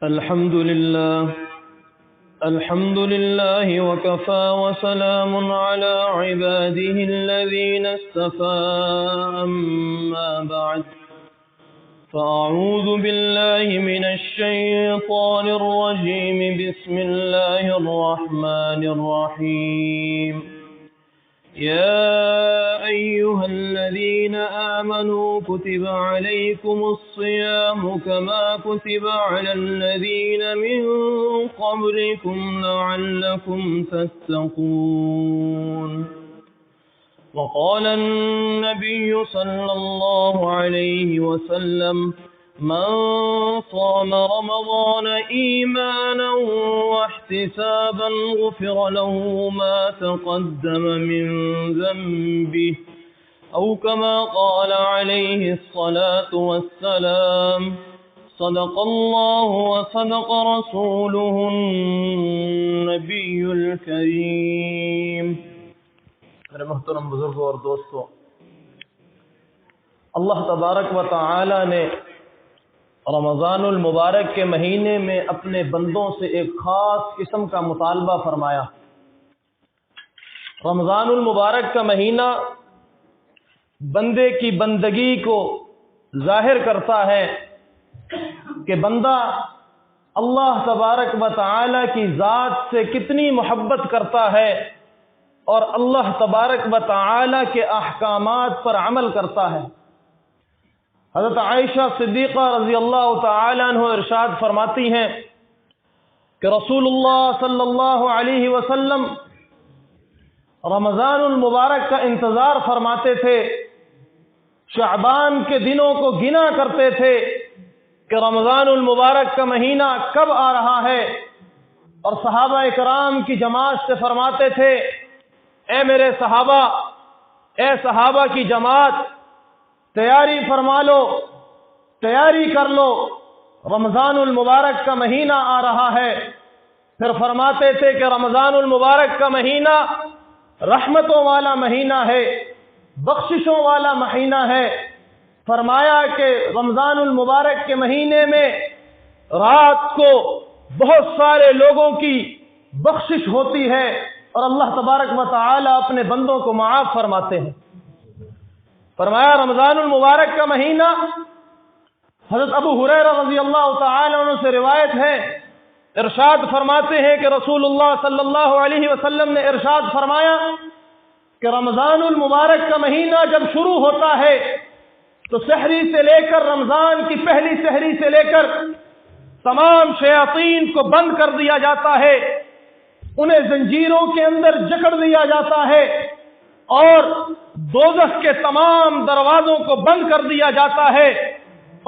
الحمد لله وكفى وسلام على عباده الذين اصطفى. أما بعد، فأعوذ بالله من الشيطان الرجيم. بسم الله الرحمن الرحيم. يا أيها الذين آمنوا كتب عليكم الصيام كما كتب على الذين من قبلكم لعلكم تتقون. وقال النبي صلى الله عليه وسلم: من صام رمضان إيمانا واحتسابا غفر له ما تقدم من ذنبه، أو كما قال عليه الصلاة والسلام. صدق الله وصدق رسوله النبي الكريم. میرے محترم بزرگوں اور دوستوں، اللہ تبارک و تعالی نے رمضان المبارک کے مہینے میں اپنے بندوں سے ایک خاص قسم کا مطالبہ فرمایا۔ رمضان المبارک کا مہینہ بندے کی بندگی کو ظاہر کرتا ہے کہ بندہ اللہ تبارک و تعالی کی ذات سے کتنی محبت کرتا ہے اور اللہ تبارک و تعالی کے احکامات پر عمل کرتا ہے۔ حضرت عائشہ صدیقہ رضی اللہ تعالی عنہ ارشاد فرماتی ہیں کہ رسول اللہ صلی اللہ علیہ وسلم رمضان المبارک کا انتظار فرماتے تھے، شعبان کے دنوں کو گنا کرتے تھے کہ رمضان المبارک کا مہینہ کب آ رہا ہے، اور صحابہ کرام کی جماعت سے فرماتے تھے: اے میرے صحابہ، اے صحابہ کی جماعت، تیاری فرما لو، تیاری کر لو، رمضان المبارک کا مہینہ آ رہا ہے۔ پھر فرماتے تھے کہ رمضان المبارک کا مہینہ رحمتوں والا مہینہ ہے، بخششوں والا مہینہ ہے۔ فرمایا کہ رمضان المبارک کے مہینے میں رات کو بہت سارے لوگوں کی بخشش ہوتی ہے اور اللہ تبارک و تعالی اپنے بندوں کو معاف فرماتے ہیں۔ فرمایا رمضان المبارک کا مہینہ، حضرت ابو ہریرہ رضی اللہ تعالی عنہ سے روایت ہے، ارشاد فرماتے ہیں کہ رسول اللہ صلی اللہ علیہ وسلم نے ارشاد فرمایا کہ رمضان المبارک کا مہینہ جب شروع ہوتا ہے تو سحری سے لے کر رمضان کی پہلی سحری سے لے کر تمام شیاطین کو بند کر دیا جاتا ہے، انہیں زنجیروں کے اندر جکڑ دیا جاتا ہے اور دوزخ کے تمام دروازوں کو بند کر دیا جاتا ہے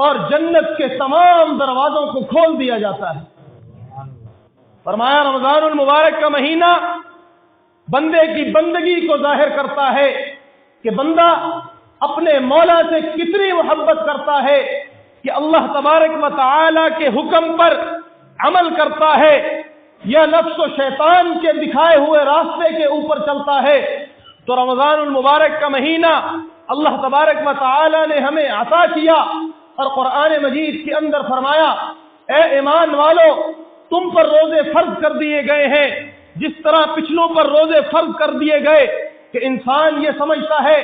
اور جنت کے تمام دروازوں کو کھول دیا جاتا ہے۔ فرمایا رمضان المبارک کا مہینہ بندے کی بندگی کو ظاہر کرتا ہے کہ بندہ اپنے مولا سے کتنی محبت کرتا ہے کہ اللہ تبارک و تعالی کے حکم پر عمل کرتا ہے یا نفس و شیطان کے دکھائے ہوئے راستے کے اوپر چلتا ہے۔ تو رمضان المبارک کا مہینہ اللہ تبارک و تعالی نے ہمیں عطا کیا اور قرآن مجید کے اندر فرمایا: اے ایمان والو، تم پر روزے فرض کر دیے گئے ہیں جس طرح پچھلوں پر روزے فرض کر دیے گئے، کہ انسان یہ سمجھتا ہے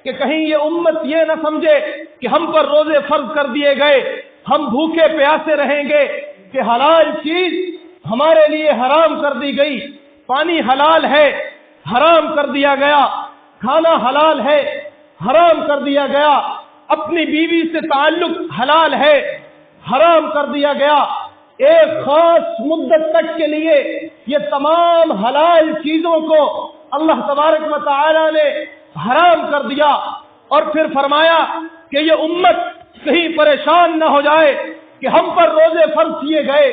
کہ کہیں یہ امت یہ نہ سمجھے کہ ہم پر روزے فرض کر دیے گئے، ہم بھوکے پیاسے رہیں گے، کہ حلال چیز ہمارے لیے حرام کر دی گئی، پانی حلال ہے حرام کر دیا گیا، کھانا حلال ہے حرام کر دیا گیا، اپنی بیوی سے تعلق حلال ہے حرام کر دیا گیا۔ ایک خاص مدت تک کے لیے یہ تمام حلال چیزوں کو اللہ تبارک و تعالی نے حرام کر دیا، اور پھر فرمایا کہ یہ امت کہیں پریشان نہ ہو جائے کہ ہم پر روزے فرض کیے گئے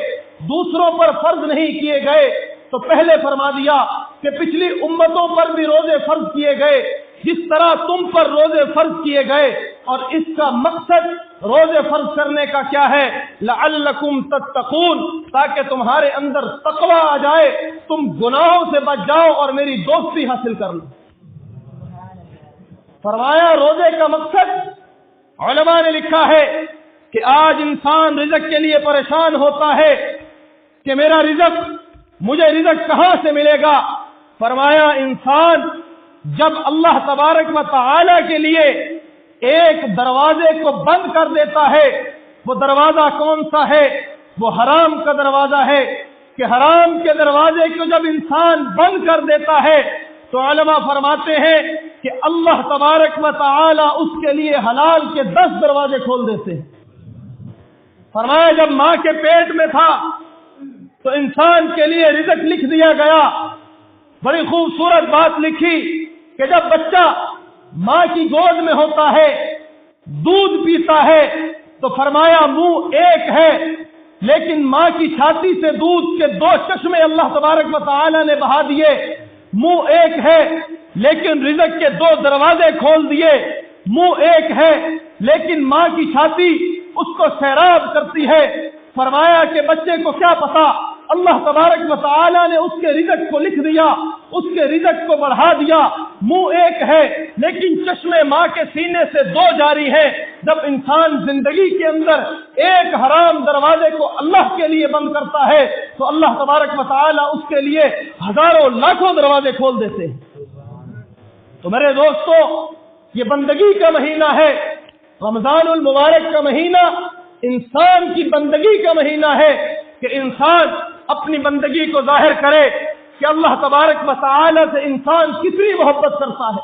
دوسروں پر فرض نہیں کیے گئے، تو پہلے فرما دیا کہ پچھلی امتوں پر بھی روزے فرض کیے گئے جس طرح تم پر روزے فرض کیے گئے، اور اس کا مقصد روزے فرض کرنے کا کیا ہے؟ لعلکم تتقون، تاکہ تمہارے اندر تقوی آ جائے، تم گناہوں سے بچ جاؤ اور میری دوستی حاصل کر لو۔ فرمایا روزے کا مقصد علماء نے لکھا ہے کہ آج انسان رزق کے لیے پریشان ہوتا ہے کہ میرا رزق، مجھے رزق کہاں سے ملے گا؟ فرمایا انسان جب اللہ تبارک و تعالی کے لیے ایک دروازے کو بند کر دیتا ہے، وہ دروازہ کون سا ہے؟ وہ حرام کا دروازہ ہے، کہ حرام کے دروازے کو جب انسان بند کر دیتا ہے تو علماء فرماتے ہیں کہ اللہ تبارک و تعالی اس کے لیے حلال کے 10 دروازے کھول دیتے ہیں۔ فرمایا جب ماں کے پیٹ میں تھا تو انسان کے لیے رزق لکھ دیا گیا۔ بڑی خوبصورت بات لکھی کہ جب بچہ ماں کی گود میں ہوتا ہے، دودھ پیتا ہے، تو فرمایا منہ ایک ہے لیکن ماں کی چھاتی سے دودھ کے 2 چشمے اللہ تبارک و تعالی نے بہا دیے۔ منہ ایک ہے لیکن رزق کے 2 دروازے کھول دیے۔ منہ ایک ہے لیکن ماں کی چھاتی اس کو سیراب کرتی ہے۔ فرمایا کہ بچے کو کیا پتا، اللہ تبارک و تعالی نے اس کے رزق کو لکھ دیا، اس کے رزق کو بڑھا دیا۔ منہ ایک ہے لیکن چشمے ماں کے سینے سے 2 جاری ہیں۔ جب انسان زندگی کے اندر ایک حرام دروازے کو اللہ کے لیے بند کرتا ہے تو اللہ تبارک و تعالی اس کے لیے ہزاروں لاکھوں دروازے کھول دیتے ہیں۔ تو میرے دوستو، یہ بندگی کا مہینہ ہے، رمضان المبارک کا مہینہ انسان کی بندگی کا مہینہ ہے کہ انسان اپنی بندگی کو ظاہر کرے کہ اللہ تبارک و تعالی سے انسان کتنی محبت کرتا ہے۔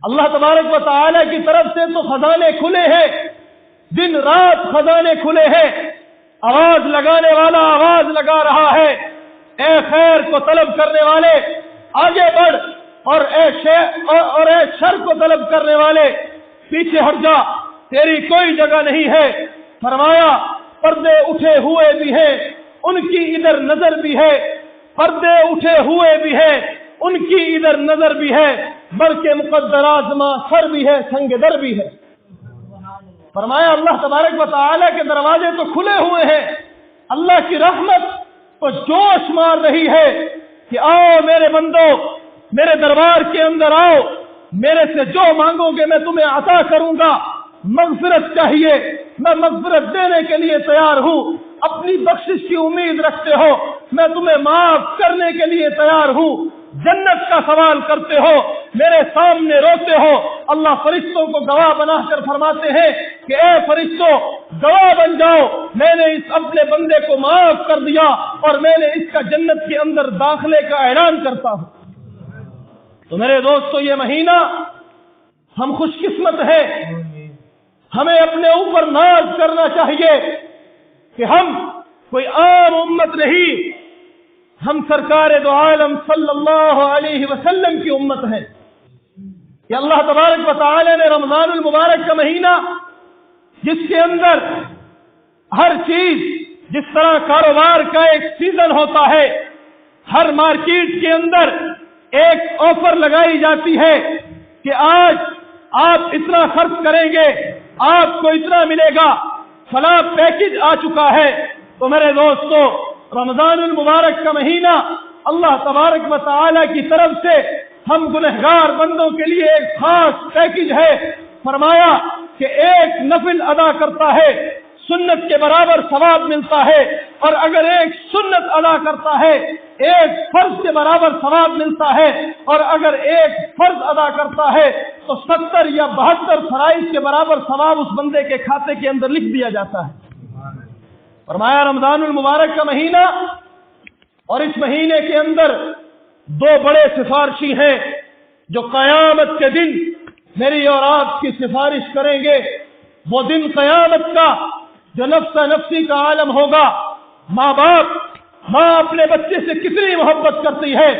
اللہ تبارک و تعالی کی طرف سے تو خزانے کھلے ہیں، دن رات خزانے کھلے ہیں۔ آواز لگانے والا آواز لگا رہا ہے، اے خیر کو طلب کرنے والے آگے بڑھ، اور اے شر کو طلب کرنے والے پیچھے ہٹ جا، تیری کوئی جگہ نہیں ہے۔ فرمایا پردے اٹھے ہوئے بھی ہیں، ان کی ادھر نظر بھی ہے، پردے اٹھے ہوئے بھی ہیں، ان کی ادھر نظر بھی ہے، بلکہ مقدرات ماں سر بھی ہے، سنگ در بھی ہے۔ فرمایا اللہ تبارک و تعالی کے دروازے تو کھلے ہوئے ہیں، اللہ کی رحمت تو جوش مار رہی ہے کہ آؤ میرے بندو، میرے دربار کے اندر آؤ، میرے سے جو مانگو گے میں تمہیں عطا کروں گا۔ مغفرت چاہیے، میں مغفرت دینے کے لیے تیار ہوں۔ اپنی بخشش کی امید رکھتے ہو، میں تمہیں معاف کرنے کے لیے تیار ہوں۔ جنت کا سوال کرتے ہو، میرے سامنے روتے ہو، اللہ فرشتوں کو گواہ بنا کر فرماتے ہیں کہ اے فرشتوں گواہ بن جاؤ، میں نے اس اپنے بندے کو معاف کر دیا اور میں نے اس کا جنت کے اندر داخلے کا اعلان کرتا ہوں۔ تو میرے دوستو، یہ مہینہ ہم خوش قسمت ہیں، ہمیں اپنے اوپر ناز کرنا چاہیے کہ ہم کوئی عام امت نہیں، ہم سرکار دو عالم صلی اللہ علیہ وسلم کی امت ہیں۔ کہ اللہ تبارک و تعالی نے رمضان المبارک کا مہینہ، جس کے اندر ہر چیز، جس طرح کاروبار کا ایک سیزن ہوتا ہے، ہر مارکیٹ کے اندر ایک آفر لگائی جاتی ہے کہ آج آپ اتنا خرچ کریں گے آپ کو اتنا ملے گا، فلاں پیکج آ چکا ہے۔ تو میرے دوستو، رمضان المبارک کا مہینہ اللہ تبارک و تعالی کی طرف سے ہم گنہگار بندوں کے لیے ایک خاص پیکج ہے۔ فرمایا کہ ایک نفل ادا کرتا ہے سنت کے برابر ثواب ملتا ہے، اور اگر ایک سنت ادا کرتا ہے ایک فرض کے برابر ثواب ملتا ہے، اور اگر ایک فرض ادا کرتا ہے تو 70 یا 72 فرائض کے برابر ثواب اس بندے کے کھاتے کے اندر لکھ دیا جاتا ہے۔ فرمایا رمضان المبارک کا مہینہ، اور اس مہینے کے اندر 2 بڑے سفارشی ہیں جو قیامت کے دن میری اور آپ کی سفارش کریں گے۔ وہ دن قیامت کا جو نفس نفسی کا عالم ہوگا۔ ماں اپنے بچے سے کتنی محبت کرتی ہے،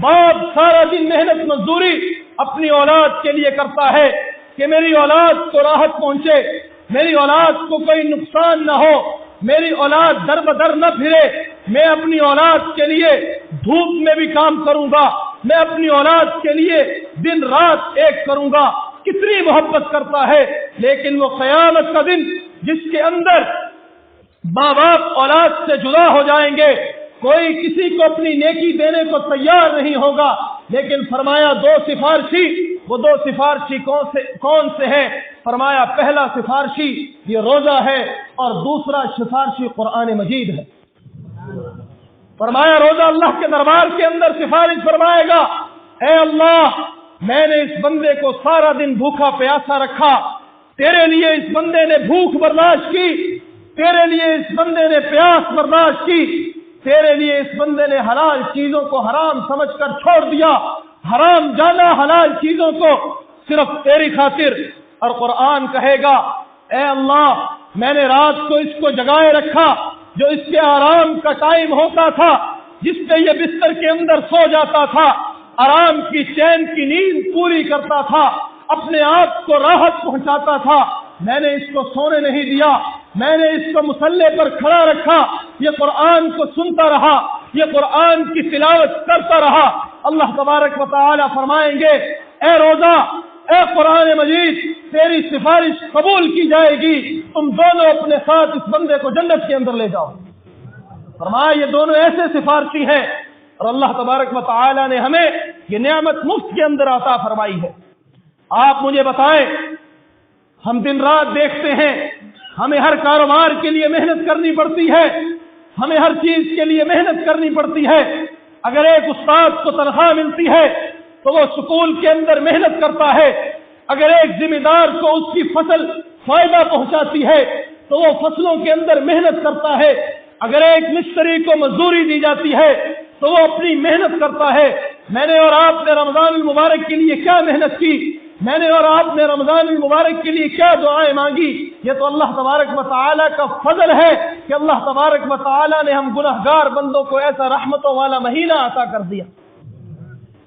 باپ سارا دن محنت مزدوری اپنی اولاد کے لیے کرتا ہے کہ میری اولاد کو راحت پہنچے، میری اولاد کو کوئی نقصان نہ ہو، میری اولاد در بدر نہ پھرے۔ میں اپنی اولاد کے لیے دھوپ میں بھی کام کروں گا، میں اپنی اولاد کے لیے دن رات ایک کروں گا، کتنی محبت کرتا ہے۔ لیکن وہ قیامت کا دن جس کے اندر ماں باپ اولاد سے جدا ہو جائیں گے، کوئی کسی کو اپنی نیکی دینے کو تیار نہیں ہوگا۔ لیکن فرمایا 2 سفارشی، وہ 2 سفارشی کون سے ہیں؟ فرمایا پہلا سفارشی یہ روزہ ہے اور دوسرا سفارشی قرآن مجید ہے۔ فرمایا روزہ اللہ کے دربار کے اندر سفارش فرمائے گا، اے اللہ میں نے اس بندے کو سارا دن بھوکا پیاسا رکھا، تیرے لیے اس بندے نے بھوک برداشت کی، تیرے لیے اس بندے نے پیاس برداشت کی، تیرے لیے اس بندے نے حلال چیزوں کو حرام سمجھ کر چھوڑ دیا، حرام جانا حلال چیزوں کو صرف تیری خاطر۔ اور قرآن کہے گا اے اللہ میں نے رات کو اس کو جگائے رکھا، جو اس کے آرام کا ٹائم ہوتا تھا، جس پہ یہ بستر کے اندر سو جاتا تھا، آرام کی چین کی نیند پوری کرتا تھا، اپنے آپ کو راحت پہنچاتا تھا، میں نے اس کو سونے نہیں دیا، میں نے اس کو مصلے پر کھڑا رکھا، یہ قرآن کو سنتا رہا، یہ قرآن کی تلاوت کرتا رہا۔ اللہ تبارک و تعالی فرمائیں گے اے روزہ، اے قرآن مجید، تیری سفارش قبول کی جائے گی، تم دونوں اپنے ساتھ اس بندے کو جنت کے اندر لے جاؤ۔ فرمایا یہ دونوں ایسے سفارشی ہیں، اور اللہ تبارک و تعالی نے ہمیں یہ نعمت مفت کے اندر عطا فرمائی ہے۔ آپ مجھے بتائیں، ہم دن رات دیکھتے ہیں، ہمیں ہر کاروبار کے لیے محنت کرنی پڑتی ہے، ہمیں ہر چیز کے لیے محنت کرنی پڑتی ہے۔ اگر ایک استاد کو تنخواہ ملتی ہے تو وہ سکول کے اندر محنت کرتا ہے، اگر ایک ذمہ دار کو اس کی فصل فائدہ پہنچاتی ہے تو وہ فصلوں کے اندر محنت کرتا ہے، اگر ایک مستری کو مزدوری دی جاتی ہے تو وہ اپنی محنت کرتا ہے۔ میں نے اور آپ نے رمضان المبارک کے لیے کیا محنت کی، میں نے اور آپ نے رمضان المبارک کے لیے کیا دعائیں مانگی، یہ تو اللہ تبارک و تعالی کا فضل ہے کہ اللہ تبارک و تعالی نے ہم گنہگار بندوں کو ایسا رحمتوں والا مہینہ عطا کر دیا۔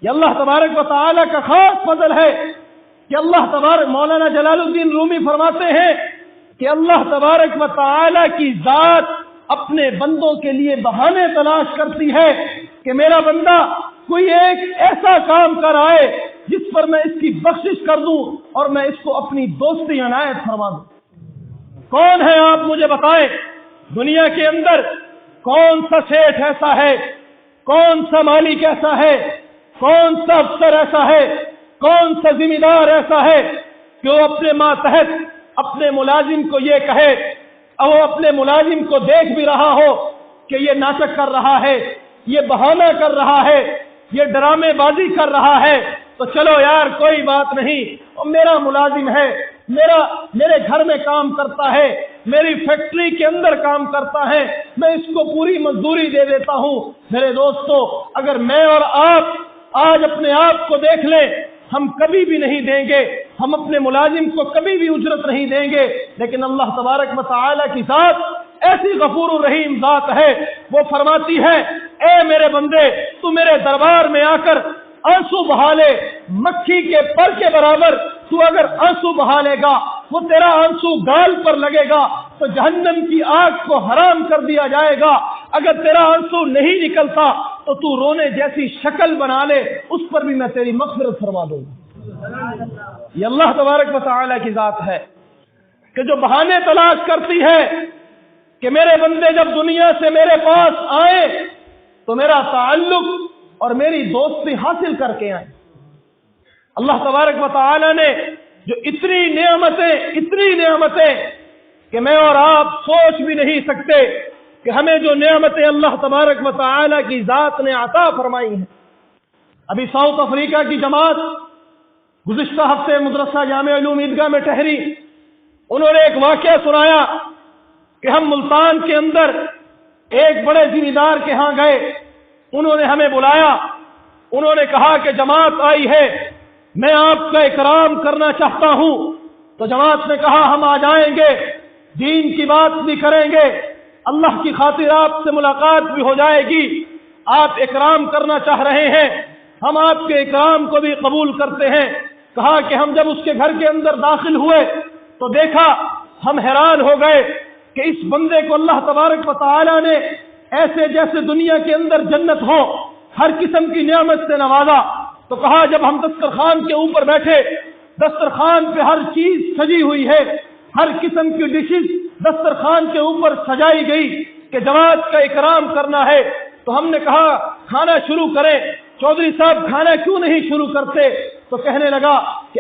یہ اللہ تبارک و تعالی کا خاص فضل ہے کہ اللہ تبارک، مولانا جلال الدین رومی فرماتے ہیں کہ اللہ تبارک و تعالی کی ذات اپنے بندوں کے لیے بہانے تلاش کرتی ہے کہ میرا بندہ کوئی ایک ایسا کام کر آئے جس پر میں اس کی بخشش کر دوں اور میں اس کو اپنی دوستی عنایت فرما دوں۔ کون ہے آپ مجھے بتائیں، دنیا کے اندر کون سا سیٹھ ایسا ہے، کون سا مالک ایسا ہے، کون سا افسر ایسا ہے، کون سا ذمہ دار ایسا ہے کہ وہ اپنے ماتحت اپنے ملازم کو یہ کہے، اور وہ اپنے ملازم کو دیکھ بھی رہا ہو کہ یہ ناٹک کر رہا ہے، یہ بہانہ کر رہا ہے، یہ ڈرامے بازی کر رہا ہے، تو چلو یار کوئی بات نہیں، اور میرا ملازم ہے، میرے گھر میں کام کرتا ہے، میری فیکٹری کے اندر کام کرتا ہے، میں اس کو پوری مزدوری دے دیتا ہوں۔ میرے دوستو، اگر میں اور آپ آج اپنے آپ کو دیکھ لیں، ہم کبھی بھی نہیں دیں گے، ہم اپنے ملازم کو کبھی بھی اجرت نہیں دیں گے، لیکن اللہ تبارک و تعالی کی ذات ایسی غفور الرحیم ذات ہے، وہ فرماتی ہے اے میرے بندے، تو میرے دربار میں آ کر آنسو بہا لے، مکھی کے پر کے برابر تو اگر آنسو بہا لے گا، وہ تیرا آنسو گال پر لگے گا تو جہنم کی آگ کو حرام کر دیا جائے گا، اگر تیرا آنسو نہیں نکلتا تو تو رونے جیسی شکل بنا لے، اس پر بھی میں تیری مغفرت فرما دوں گا۔ یہ اللہ تبارک و تعالی کی ذات ہے کہ جو بہانے تلاش کرتی ہے کہ میرے بندے جب دنیا سے میرے پاس آئے تو میرا تعلق اور میری دوستی حاصل کر کے آئیں۔ اللہ تبارک و تعالی نے جو اتنی نعمتیں کہ میں اور آپ سوچ بھی نہیں سکتے کہ ہمیں جو نعمتیں اللہ تبارک و تعالی کی ذات نے عطا فرمائی ہیں۔ ابھی ساؤتھ افریقہ کی جماعت گزشتہ ہفتے مدرسہ جامع علوم عیدگاہ میں ٹھہری، انہوں نے ایک واقعہ سنایا کہ ہم ملتان کے اندر ایک بڑے ذمہ دار کے ہاں گئے، انہوں نے ہمیں بلایا، انہوں نے کہا کہ جماعت آئی ہے، میں آپ کا اکرام کرنا چاہتا ہوں۔ تو جماعت نے کہا ہم آ جائیں گے، دین کی بات بھی کریں گے، اللہ کی خاطر آپ سے ملاقات بھی ہو جائے گی، آپ اکرام کرنا چاہ رہے ہیں، ہم آپ کے اکرام کو بھی قبول کرتے ہیں۔ کہا کہ ہم جب اس کے گھر کے اندر داخل ہوئے تو دیکھا، ہم حیران ہو گئے کہ اس بندے کو اللہ تبارک و تعالی نے ایسے جیسے دنیا کے اندر جنت ہو ہر قسم کی نعمت سے نوازا۔ تو کہا جب ہم دسترخوان کے اوپر بیٹھے، دسترخوان پہ ہر چیز سجی ہوئی ہے، ہر قسم کی ڈشز دسترخوان کے اوپر سجائی گئی کہ جماعت کا اکرام کرنا ہے۔ تو ہم نے کہا کھانا شروع کریں۔ چودھری صاحب کھانا کیوں نہیں شروع کرتے؟ تو کہنے لگا کہ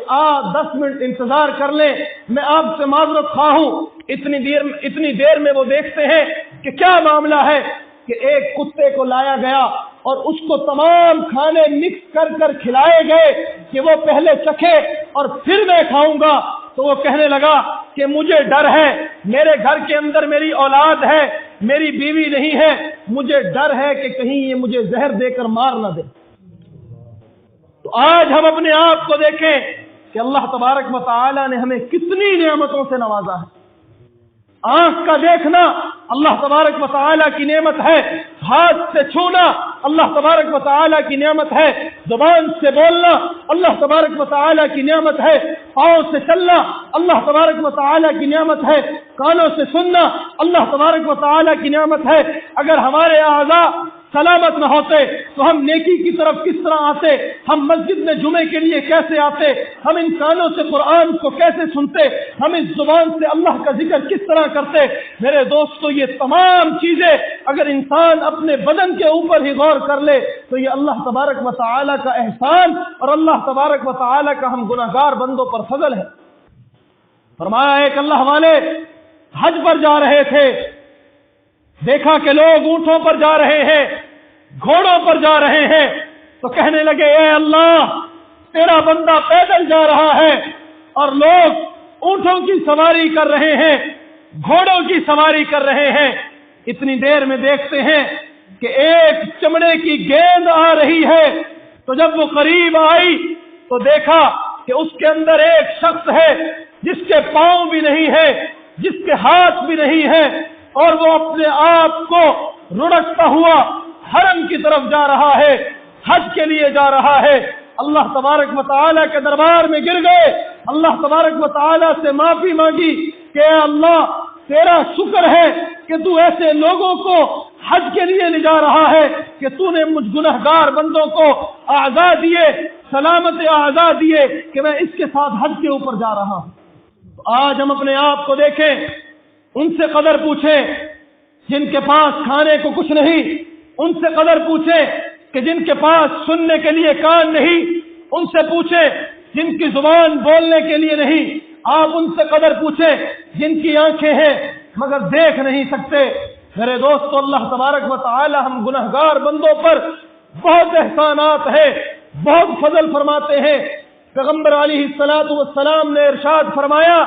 10 منٹ انتظار کر لیں، میں آپ سے معذرت خواہ ہوں۔ اتنی دیر میں وہ دیکھتے ہیں کہ کیا معاملہ ہے، کہ ایک کتے کو لایا گیا اور اس کو تمام کھانے مکس کر کر کھلائے گئے کہ وہ پہلے چکھے اور پھر میں کھاؤں گا۔ تو وہ کہنے لگا کہ مجھے ڈر ہے، میرے گھر کے اندر میری اولاد ہے، میری بیوی نہیں ہے، مجھے ڈر ہے کہ کہیں یہ مجھے زہر دے کر مار نہ دے۔ تو آج ہم اپنے آپ کو دیکھیں کہ اللہ تبارک و تعالی نے ہمیں کتنی نعمتوں سے نوازا ہے۔ آنکھ کا دیکھنا اللہ تبارک و تعالی کی نعمت ہے، ہاتھ سے چھونا اللہ تبارک و تعالی کی نعمت ہے، زبان سے بولنا اللہ تبارک و تعالی کی نعمت ہے، پاؤں سے چلنا اللہ تبارک و تعالی کی نعمت ہے، کانوں سے سننا اللہ تبارک و تعالی کی نعمت ہے۔ اگر ہمارے اعضاء سلامت نہ ہوتے تو ہم نیکی کی طرف کس طرح آتے، ہم مسجد میں جمعے کے لیے کیسے آتے، ہم ان کانوں سے قرآن کو کیسے سنتے، ہم اس زبان سے اللہ کا ذکر کس طرح کرتے۔ میرے دوستو، یہ تمام چیزیں اگر انسان اپنے بدن کے اوپر ہی غور کر لے تو یہ اللہ تبارک و تعالی کا احسان اور اللہ تبارک و تعالی کا ہم گناہگار بندوں پر فضل ہے۔ فرمایا ایک اللہ والے حج پر جا رہے تھے، دیکھا کہ لوگ اونٹوں پر جا رہے ہیں، گھوڑوں پر جا رہے ہیں، تو کہنے لگے اے اللہ، تیرا بندہ پیدل جا رہا ہے اور لوگ اونٹوں کی سواری کر رہے ہیں، گھوڑوں کی سواری کر رہے ہیں۔ اتنی دیر میں دیکھتے ہیں کہ ایک چمڑے کی گیند آ رہی ہے، تو جب وہ قریب آئی تو دیکھا کہ اس کے اندر ایک شخص ہے جس کے پاؤں بھی نہیں ہے، جس کے ہاتھ بھی نہیں ہے، اور وہ اپنے آپ کو رڑکتا ہوا حرم کی طرف جا رہا ہے، حج کے لیے جا رہا ہے۔ اللہ تبارک و تعالیٰ کے دربار میں گر گئے، اللہ تبارک و تعالیٰ سے معافی مانگی کہ اے اللہ، تیرا شکر ہے کہ تو ایسے لوگوں کو حج کے لیے لے جا رہا ہے کہ تو نے مجھ گنہگار بندوں کو اعضاء دیے، سلامت اعضاء دیے کہ میں اس کے ساتھ حج کے اوپر جا رہا ہوں۔ تو آج ہم اپنے آپ کو دیکھیں، ان سے قدر پوچھیں جن کے پاس کھانے کو کچھ نہیں، ان سے قدر پوچھیں کہ جن کے پاس سننے کے لیے کان نہیں، ان سے پوچھیں جن کی زبان بولنے کے لیے نہیں، آپ ان سے قدر پوچھیں جن کی آنکھیں ہیں مگر دیکھ نہیں سکتے۔ میرے دوستو، اللہ تبارک و تعالی ہم گنہگار بندوں پر بہت احسانات ہیں، بہت فضل فرماتے ہیں۔ پیغمبر علیہ الصلوۃ والسلام نے ارشاد فرمایا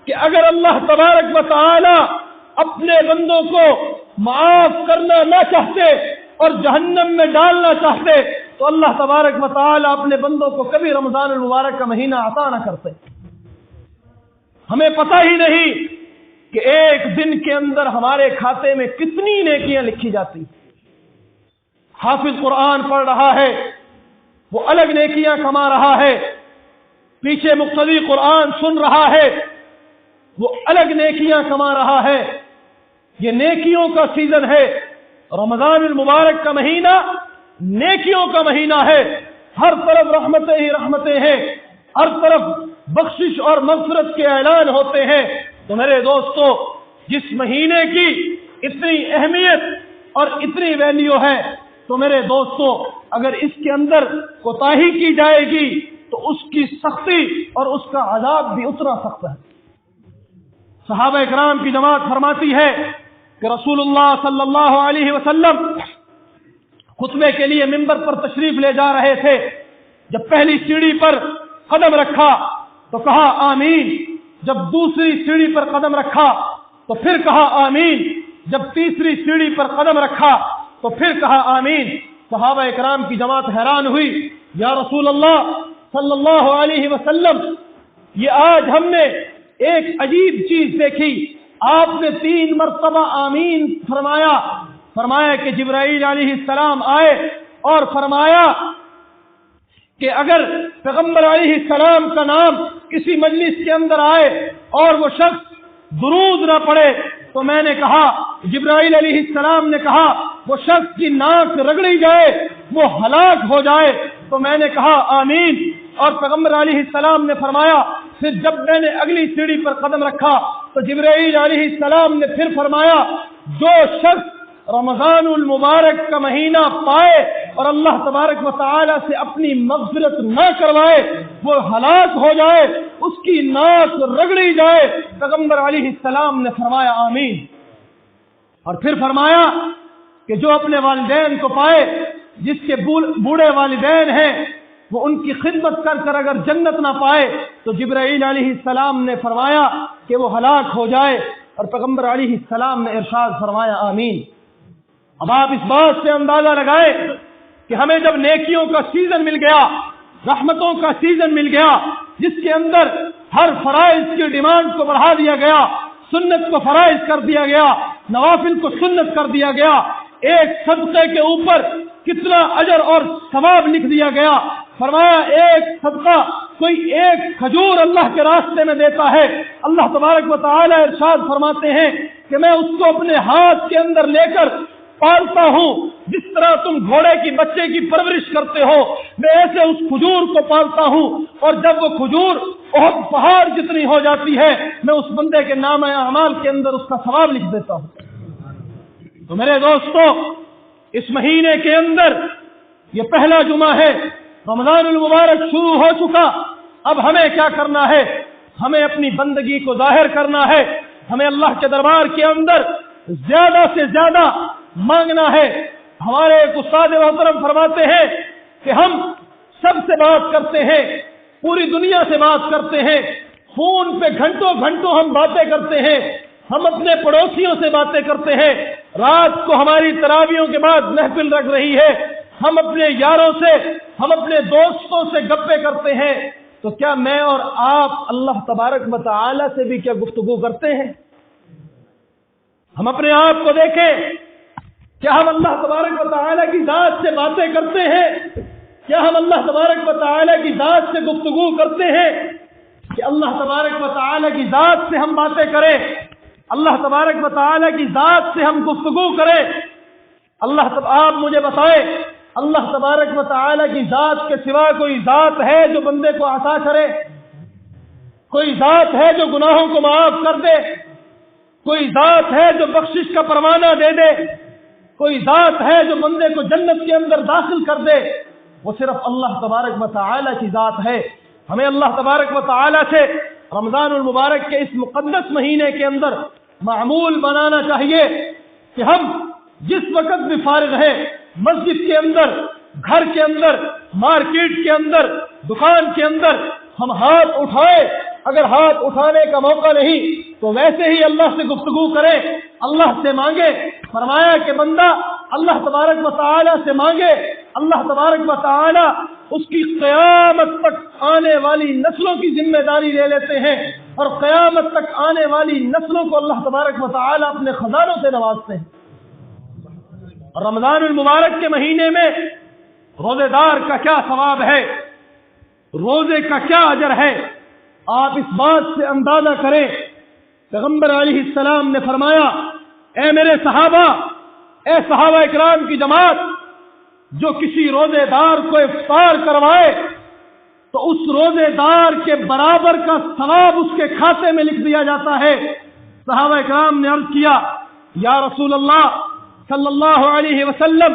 کہ اگر اللہ تبارک و تعالی اپنے بندوں کو معاف کرنا نہ چاہتے اور جہنم میں ڈالنا چاہتے تو اللہ تبارک و تعالی اپنے بندوں کو کبھی رمضان المبارک کا مہینہ عطا نہ کرتے۔ ہمیں پتہ ہی نہیں کہ ایک دن کے اندر ہمارے کھاتے میں کتنی نیکیاں لکھی جاتی۔ حافظ قرآن پڑھ رہا ہے، وہ الگ نیکیاں کما رہا ہے، پیچھے مقتدی قرآن سن رہا ہے، وہ الگ نیکیاں کما رہا ہے۔ یہ نیکیوں کا سیزن ہے، رمضان المبارک کا مہینہ نیکیوں کا مہینہ ہے، ہر طرف رحمتیں ہی رحمتیں ہیں، ہر طرف بخشش اور مغفرت کے اعلان ہوتے ہیں۔ تو میرے دوستو، جس مہینے کی اتنی اہمیت اور اتنی ویلیو ہے، تو میرے دوستو اگر اس کے اندر کوتاہی کی جائے گی تو اس کی سختی اور اس کا عذاب بھی اتنا سخت ہے۔ صحابہ اکرام کی جماعت فرماتی ہے کہ رسول اللہ صلی اللہ علیہ وسلم خطبے کے لیے منبر پر تشریف لے جا رہے تھے، جب پہلی سیڑھی پر قدم رکھا تو کہا آمین، جب دوسری سیڑھی پر قدم رکھا تو پھر کہا آمین، جب تیسری سیڑھی پر قدم رکھا تو پھر کہا آمین۔ صحابہ اکرام کی جماعت حیران ہوئی، یا رسول اللہ صلی اللہ علیہ وسلم، یہ آج ہم نے ایک عجیب چیز دیکھی، آپ نے 3 مرتبہ آمین فرمایا کہ جبرائیل علیہ السلام آئے اور فرمایا کہ اگر پیغمبر علیہ السلام کا نام کسی مجلس کے اندر آئے اور وہ شخص درود نہ پڑھے تو میں نے کہا، جبرائیل علیہ السلام نے کہا وہ شخص کی ناک رگڑی جائے، وہ ہلاک ہو جائے، تو میں نے کہا آمین۔ اور پیغمبر علیہ السلام نے فرمایا، پھر جب میں نے اگلی سیڑھی پر قدم رکھا تو جبرائیل علیہ السلام نے پھر فرمایا، جو شخص رمضان المبارک کا مہینہ پائے اور اللہ تبارک و تعالی سے اپنی مغفرت نہ کروائے، وہ ہلاک ہو جائے، اس کی ناک رگڑی جائے۔ پیغمبر علیہ السلام نے فرمایا آمین، اور پھر فرمایا کہ جو اپنے والدین کو پائے، جس کے بوڑھے والدین ہیں، وہ ان کی خدمت کر کر اگر جنت نہ پائے تو جبرائیل علیہ السلام نے فرمایا کہ وہ ہلاک ہو جائے، اور پیغمبر علیہ السلام نے ارشاد فرمایا آمین۔ اب آپ اس بات سے اندازہ لگائیں کہ ہمیں جب نیکیوں کا سیزن مل گیا، رحمتوں کا سیزن مل گیا، جس کے اندر ہر فرائض کی ڈیمانڈ کو بڑھا دیا گیا، سنت کو فرائض کر دیا گیا، نوافل کو سنت کر دیا گیا، ایک صدقے کے اوپر کتنا اجر اور ثواب لکھ دیا گیا۔ فرمایا ایک صدقہ کوئی ایک کھجور اللہ کے راستے میں دیتا ہے، اللہ تبارک و تعالی ارشاد فرماتے ہیں کہ میں اس کو اپنے ہاتھ کے اندر لے کر پالتا ہوں، جس طرح تم گھوڑے کی بچے کی پرورش کرتے ہو، میں ایسے اس کھجور کو پالتا ہوں، اور جب وہ کھجور بہت پہاڑ جتنی ہو جاتی ہے، میں اس بندے کے نام اعمال کے اندر اس کا ثواب لکھ دیتا ہوں۔ تو میرے دوستو، اس مہینے کے اندر یہ پہلا جمعہ ہے، رمضان المبارک شروع ہو چکا۔ اب ہمیں کیا کرنا ہے؟ ہمیں اپنی بندگی کو ظاہر کرنا ہے، ہمیں اللہ کے دربار کے اندر زیادہ سے زیادہ مانگنا ہے۔ ہمارے ایک استاد محترم فرماتے ہیں کہ ہم سب سے بات کرتے ہیں، پوری دنیا سے بات کرتے ہیں، فون پہ گھنٹوں گھنٹوں ہم باتیں کرتے ہیں، ہم اپنے پڑوسیوں سے باتیں کرتے ہیں، رات کو ہماری تراویحوں کے بعد محفل رکھ رہی ہے، ہم اپنے یاروں سے، ہم اپنے دوستوں سے گپیں کرتے ہیں، تو کیا میں اور آپ اللہ تبارک و تعالی سے بھی کیا گفتگو کرتے ہیں؟ ہم اپنے آپ کو دیکھیں، کیا ہم اللہ تبارک و تعالی کی ذات سے باتیں کرتے ہیں؟ کیا ہم اللہ تبارک و تعالی کی ذات سے گفتگو کرتے ہیں؟ کہ اللہ تبارک و تعالی کی ذات سے ہم باتیں کریں، اللہ تبارک و تعالی کی ذات سے ہم گفتگو کریں۔ آپ مجھے بتائیں، اللہ تبارک و تعالی کی ذات کے سوا کوئی ذات ہے جو بندے کو عطا کرے؟ کوئی ذات ہے جو گناہوں کو معاف کر دے؟ کوئی ذات ہے جو بخشش کا پروانہ دے دے؟ کوئی ذات ہے جو بندے کو جنت کے اندر داخل کر دے؟ وہ صرف اللہ تبارک و تعالی کی ذات ہے۔ ہمیں اللہ تبارک و تعالی سے رمضان المبارک کے اس مقدس مہینے کے اندر معمول بنانا چاہیے کہ ہم جس وقت بھی فارغ ہیں، مسجد کے اندر، گھر کے اندر، مارکیٹ کے اندر، دکان کے اندر، ہم ہاتھ اٹھائیں، اگر ہاتھ اٹھانے کا موقع نہیں تو ویسے ہی اللہ سے گفتگو کریں، اللہ سے مانگے۔ فرمایا کہ بندہ اللہ تبارک و تعالی سے مانگے، اللہ تبارک و تعالی اس کی قیامت تک آنے والی نسلوں کی ذمہ داری لے لیتے ہیں، اور قیامت تک آنے والی نسلوں کو اللہ تبارک و تعالی اپنے خزانوں سے نوازتے ہیں۔ اور رمضان المبارک کے مہینے میں روزے دار کا کیا ثواب ہے، روزے کا کیا اجر ہے، آپ اس بات سے اندازہ کریں۔ پیغمبر علیہ السلام نے فرمایا، اے میرے صحابہ، اے صحابہ اکرام کی جماعت، جو کسی روزے دار کو افطار کروائے تو اس روزے دار کے برابر کا ثواب اس کے کھاتے میں لکھ دیا جاتا ہے۔ صحابہ اکرام نے عرض کیا، یا رسول اللہ صلی اللہ علیہ وسلم،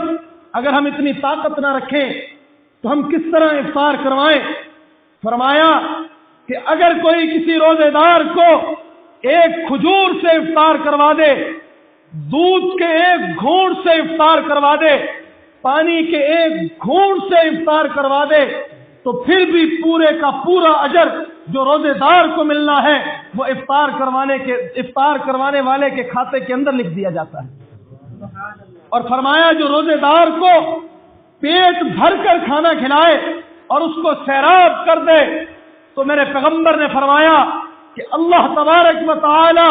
اگر ہم اتنی طاقت نہ رکھیں تو ہم کس طرح افطار کروائیں؟ فرمایا کہ اگر کوئی کسی روزے دار کو ایک کھجور سے افطار کروا دے، دودھ کے ایک گھونٹ سے افطار کروا دے، پانی کے ایک گھونٹ سے افطار کروا دے، تو پھر بھی پورے کا پورا اجر جو روزے دار کو ملنا ہے وہ افطار کروانے والے کے کھاتے کے اندر لکھ دیا جاتا ہے۔ اور فرمایا جو روزے دار کو پیٹ بھر کر کھانا کھلائے اور اس کو سیراب کر دے، تو میرے پیغمبر نے فرمایا کہ اللہ تبارک و تعالی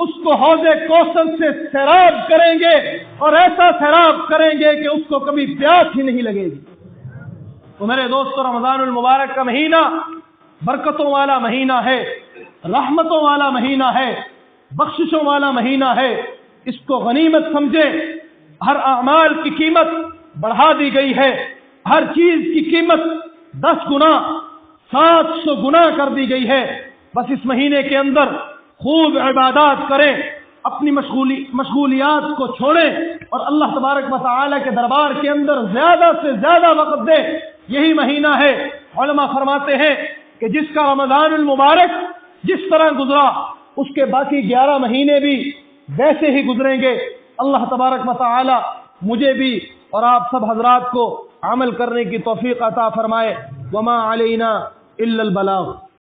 اس کو حوض کوثر سے سیراب کریں گے، اور ایسا سیراب کریں گے کہ اس کو کبھی پیاس ہی نہیں لگے گی۔ تو میرے دوستو، رمضان المبارک کا مہینہ برکتوں والا مہینہ ہے، رحمتوں والا مہینہ ہے، بخششوں والا مہینہ ہے۔ اس کو غنیمت سمجھے۔ ہر اعمال کی قیمت بڑھا دی گئی ہے، ہر چیز کی قیمت 10 گنا 700 گنا کر دی گئی ہے۔ بس اس مہینے کے اندر خوب عبادات کریں، اپنی مشغولیات کو چھوڑیں اور اللہ تبارک و تعالی کے دربار کے اندر زیادہ سے زیادہ وقت دے، یہی مہینہ ہے۔ علماء فرماتے ہیں کہ جس کا رمضان المبارک جس طرح گزرا، اس کے باقی 11 مہینے بھی ویسے ہی گزریں گے۔ اللہ تبارک و تعالی مجھے بھی اور آپ سب حضرات کو عمل کرنے کی توفیق عطا فرمائے۔ وما علینا الا البلاغ۔